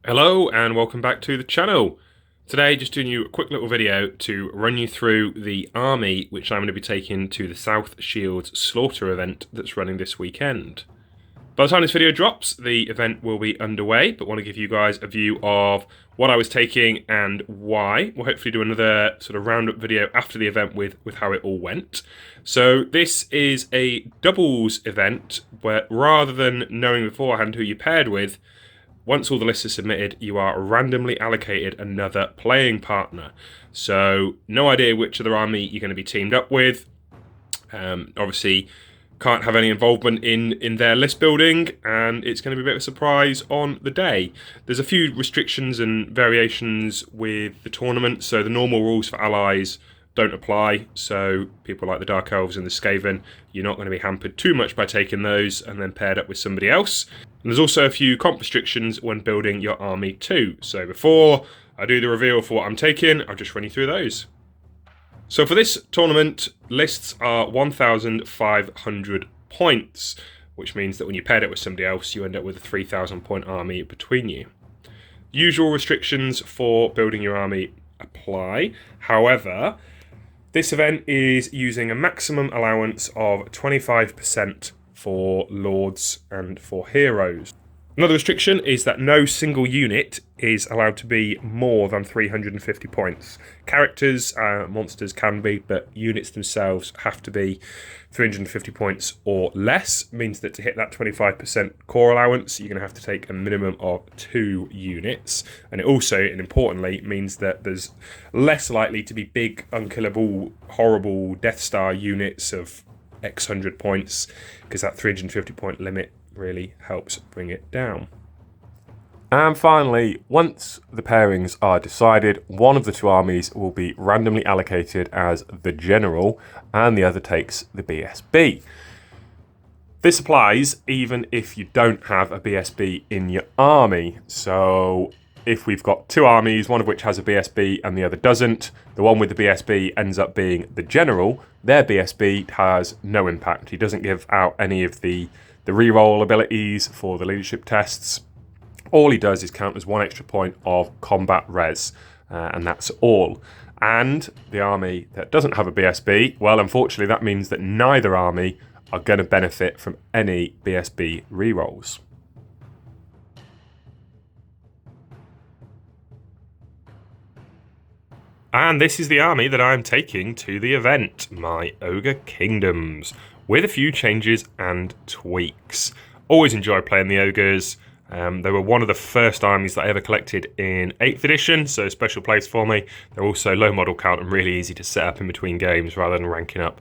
Hello and welcome back to the channel. Today just doing you a quick little video to run you through the army which I'm going to be taking to the South Shields Slaughter event that's running this weekend. By the time this video drops, the event will be underway, but want to give you guys a view of what I was taking and why. We'll hopefully do another sort of roundup video after the event with how it all went. So this is a doubles event where rather than knowing beforehand who you paired with, once all the lists are submitted, you are randomly allocated another playing partner. So no idea which other army you're going to be teamed up with. Obviously, can't have any involvement in their list building, and it's going to be a bit of a surprise on the day. There's a few restrictions and variations with the tournament, so the normal rules for allies don't apply. So people like the Dark Elves and the Skaven, you're not going to be hampered too much by taking those and then paired up with somebody else. And there's also a few comp restrictions when building your army too. So before I do the reveal for what I'm taking, I'll just run you through those. So for this tournament, lists are 1,500 points, which means that when you paired it with somebody else, you end up with a 3,000 point army between you. Usual restrictions for building your army apply. However, this event is using a maximum allowance of 25% for lords and for heroes. Another restriction is that no single unit is allowed to be more than 350 points. Characters, monsters can be, but units themselves have to be 350 points or less. Means that to hit that 25% core allowance, you're going to have to take a minimum of 2 units. And it also, and importantly, means that there's less likely to be big, unkillable, horrible Death Star units of X hundred points, because that 350 point limit really helps bring it down. And finally, once the pairings are decided, one of the two armies will be randomly allocated as the general and the other takes the BSB. This applies even if you don't have a BSB in your army. So if we've got two armies, one of which has a BSB and the other doesn't, the one with the BSB ends up being the general. Their BSB has no impact. He doesn't give out any of the reroll abilities for the leadership tests. All he does is count as 1 extra point of combat res, and that's all. And the army that doesn't have a BSB, well, unfortunately, that means that neither army are going to benefit from any BSB rerolls. And this is the army that I'm taking to the event, my Ogre Kingdoms, with a few changes and tweaks. Always enjoy playing the Ogres. They were one of the first armies that I ever collected in 8th edition, so special place for me. They're also low model count and really easy to set up in between games rather than ranking up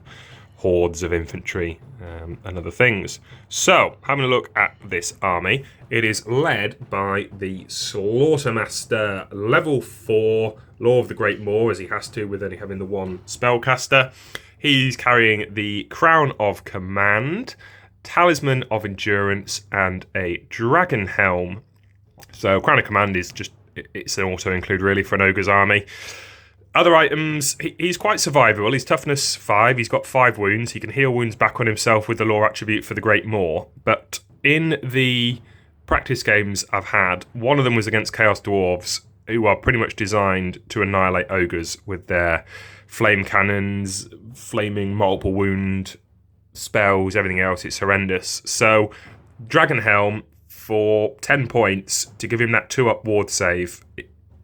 hordes of infantry and other things. So, having a look at this army, it is led by the Slaughtermaster, level 4, Law of the Great Maw, as he has to with only having the one spellcaster. He's carrying the Crown of Command, Talisman of Endurance, and a Dragon Helm. So Crown of Command is just, it's an auto-include really for an Ogre's army. Other items, he's quite survivable. He's toughness 5, he's got 5 wounds. He can heal wounds back on himself with the Law attribute for the Great Maw. But in the practice games I've had, one of them was against Chaos Dwarves, who are pretty much designed to annihilate ogres with their flame cannons, flaming multiple wound spells, everything else. It's horrendous. So Dragon Helm for 10 points to give him that 2-up ward save.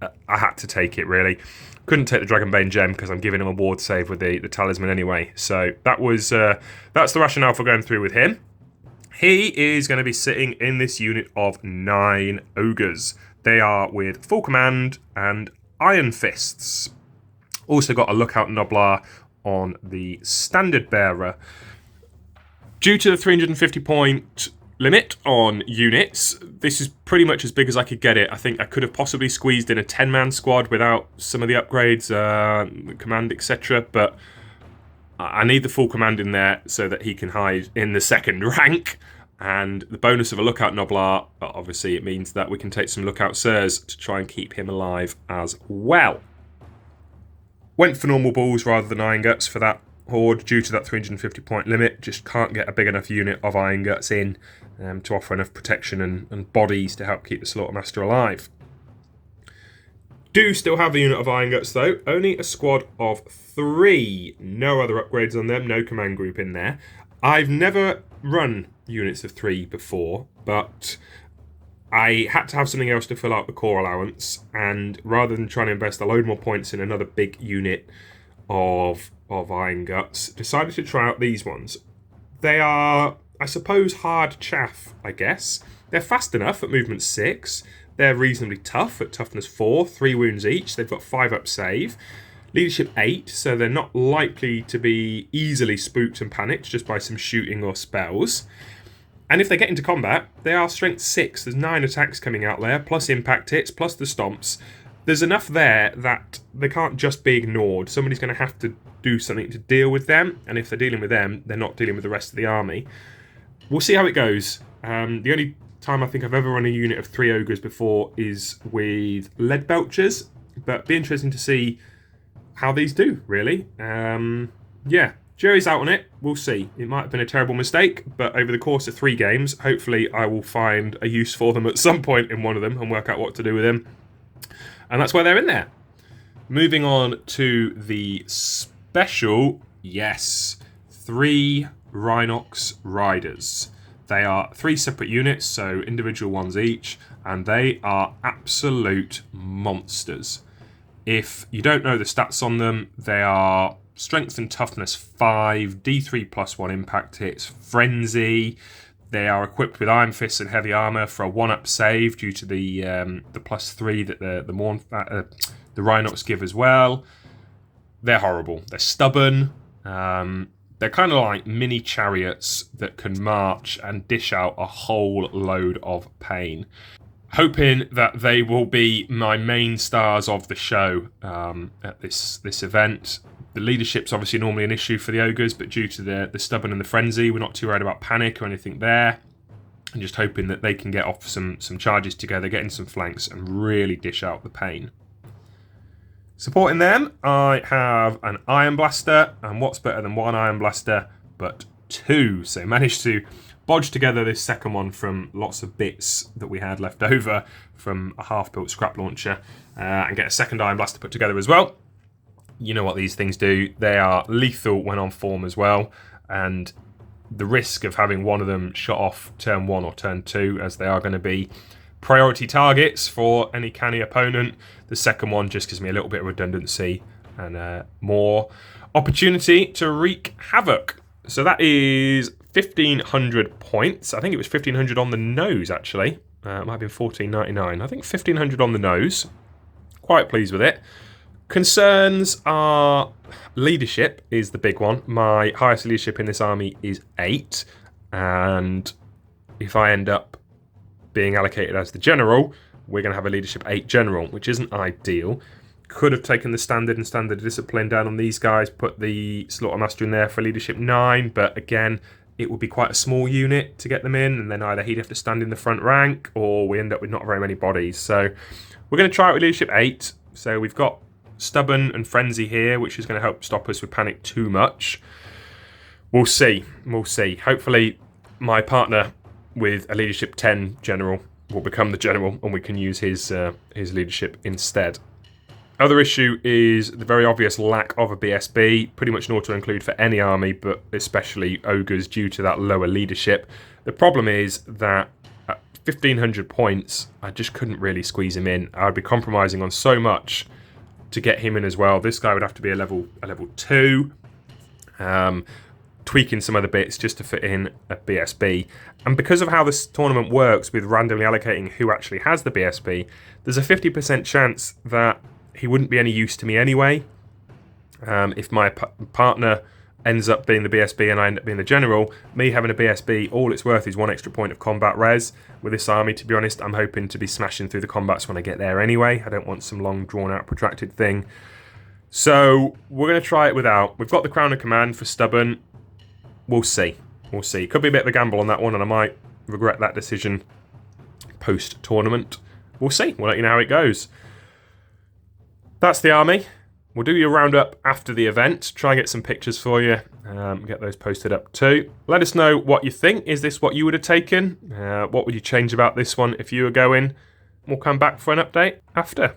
I had to take it, really. Couldn't take the Dragonbane gem because I'm giving him a ward save with the talisman anyway. So that's the rationale for going through with him. He is going to be sitting in this unit of 9 ogres. They are with full command and Iron Fists. Also got a Lookout Noblar on the Standard Bearer. Due to the 350 point limit on units, this is pretty much as big as I could get it. I think I could have possibly squeezed in a 10-man squad without some of the upgrades, command, etc. But I need the full command in there so that he can hide in the second rank. And the bonus of a Lookout Noblar, obviously it means that we can take some Lookout Sirs to try and keep him alive as well. Went for normal balls rather than Iron Guts for that horde due to that 350 point limit. Just can't get a big enough unit of Iron Guts in to offer enough protection and bodies to help keep the Slaughtermaster alive. Do still have a unit of Iron Guts though, only a squad of 3. No other upgrades on them, no command group in there. I've never run units of 3 before, but I had to have something else to fill out the core allowance, and rather than trying to invest a load more points in another big unit of Iron Guts, decided to try out these ones. They are, I suppose, hard chaff, I guess. They're fast enough at movement 6. They're reasonably tough at toughness 4, 3 wounds each. They've got 5 up save. Leadership 8, so they're not likely to be easily spooked and panicked just by some shooting or spells. And if they get into combat, they are strength 6. There's 9 attacks coming out there, plus impact hits, plus the stomps. There's enough there that they can't just be ignored. Somebody's going to have to do something to deal with them, and if they're dealing with them, they're not dealing with the rest of the army. We'll see how it goes. The only time I think I've ever run a unit of 3 ogres before is with lead belchers, but be interesting to see how these do, really. Yeah, jury's out on it. We'll see. It might have been a terrible mistake, but over the course of 3 games, hopefully I will find a use for them at some point in one of them and work out what to do with them. And that's why they're in there. Moving on to the special, yes, 3 Rhinox Riders. They are 3 separate units, so individual ones each, and they are absolute monsters. If you don't know the stats on them, they are strength and toughness 5, D3 plus 1 impact hits, frenzy. They are equipped with iron fists and heavy armor for a 1-up save due to the plus 3 that the Rhinox give as well. They're horrible. They're stubborn. They're kind of like mini chariots that can march and dish out a whole load of pain. Hoping that they will be my main stars of the show at this event. The leadership's obviously normally an issue for the ogres, but due to the stubborn and the frenzy, we're not too worried about panic or anything there. I'm just hoping that they can get off some charges together, get in some flanks, and really dish out the pain. Supporting them, I have an Iron Blaster, and what's better than 1 Iron Blaster but 2? So managed to bodge together this second one from lots of bits that we had left over from a half-built scrap launcher, and get a second Iron Blaster put together as well. You know what these things do. They are lethal when on form as well, and the risk of having one of them shot off turn 1 or turn 2, as they are going to be priority targets for any canny opponent. The second one just gives me a little bit of redundancy and more opportunity to wreak havoc. So that is 1,500 points. I think it was 1,500 on the nose, actually. It might have been 1,499. I think 1,500 on the nose. Quite pleased with it. Concerns are leadership is the big one. My highest leadership in this army is 8. And if I end up being allocated as the general, we're going to have a leadership 8 general, which isn't ideal. Could have taken the standard and standard discipline down on these guys, put the Slaughtermaster in there for leadership 9, but again, it would be quite a small unit to get them in, and then either he'd have to stand in the front rank, or we end up with not very many bodies. So we're going to try it with leadership 8. So we've got stubborn and frenzy here, which is going to help stop us with panic too much. We'll see. We'll see. Hopefully my partner with a leadership 10 general will become the general, and we can use his leadership instead. Other issue is the very obvious lack of a BSB, pretty much an auto-include for any army, but especially ogres due to that lower leadership. The problem is that at 1,500 points, I just couldn't really squeeze him in. I'd be compromising on so much to get him in as well. This guy would have to be a level 2. Tweaking some other bits just to fit in a BSB. And because of how this tournament works with randomly allocating who actually has the BSB, there's a 50% chance that he wouldn't be any use to me anyway. If my partner ends up being the BSB and I end up being the general, me having a BSB, all it's worth is 1 extra point of combat res. With this army, to be honest, I'm hoping to be smashing through the combats when I get there anyway. I don't want some long, drawn-out, protracted thing. So we're going to try it without. We've got the Crown of Command for stubborn. We'll see. We'll see. Could be a bit of a gamble on that one, and I might regret that decision post-tournament. We'll see. We'll let you know how it goes. That's the army. We'll do your roundup after the event. Try and get some pictures for you. Get those posted up too. Let us know what you think. Is this what you would have taken? What would you change about this one if you were going? We'll come back for an update after.